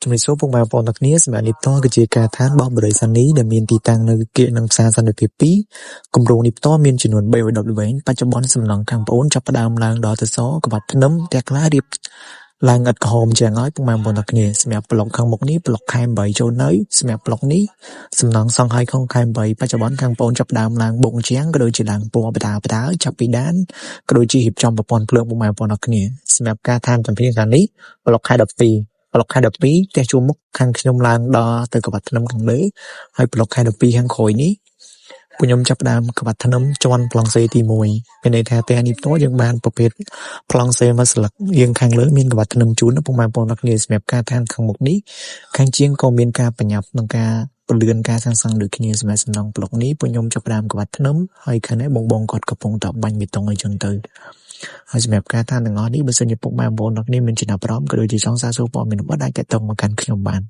ជំរាបសួរពុកម៉ែបងប្អូនទាំងគ្នាសម្រាប់នេះតគឺជាការឋានរបស់បរិយានីដែលមានទីតាំងនៅគៀកនឹងផ្សារសន្តិភាព2គម្រោងនេះផ្ទាល់មានចំនួន3វដុតល្វែងបច្ចុប្បន្នសំណង់ខាងប្អូនចាប់ផ្ដើមឡើងដល់ទៅសក្បាត់ភ្នំតែខ្លះរៀបឡើងឥតក្រហមជាងហើយពុកម៉ែបងប្អូនទាំងគ្នាសម្រាប់ប្លុកខាងមុខនេះប្លុកខេម8ចូលនៅសម្រាប់ប្លុកនេះសំណង់សង់ហើយក្នុងខេម8បច្ចុប្បន្នខាងប្អូនចាប់ផ្ដើមឡើងបុកជាងក៏ដូចជាឡើងពណ៌បដាចាប់ពីដានក៏ដូចជារៀបចំប្រព័ន្ធភ្លើងពុកម៉ែបងប្អូនទាំងគ្នាសម្រាប់ការឋានចម្រៀងខាងនេះប្លុកខេ12ប្លុកខេ12ផ្ទះជួរមុខខាងខ្ញុំឡើងដល់ទៅក្បាត់ភ្នំខាងលើហើយប្លុកខេ12ខាងក្រោយនេះពួកខ្ញុំចាប់ផ្ដើមក្បាត់ភ្នំជាន់ប្លង់សេទី1មានន័យថាផ្ទះនេះផ្ទាល់យើងបានប្រភេទប្លង់សេមួយស្លឹកយើងខាងលើមានក្បាត់ភ្នំជូនពុកម៉ែបងប្អូនទាំងគ្នាសម្រាប់ការឋានខាងមុខនេះខាងជាងក៏មានការប្រញាប់ក្នុងការពន្លឿនការសាងសង់ដូចគ្នាសម្រាប់សំណង់ប្លុកនេះពួកខ្ញុំចាប់ផ្ដើមក្បាត់ភ្នំហើយខាងនេះបងគាត់កំពុងតែបាញ់បេតុងអីចឹងទៅហើយសម្រាប់ការឋានទាំងអស់នេះបើសិនជាពុកម៉ែបងប្អូនទាំងគ្នាមានចំណាប់អារម្មណ៍ក៏ដូចជាចង់សាកសួរព័ត៌មានលម្អិតអាចទាក់ទងមកកាន់ខ្ញុំបាន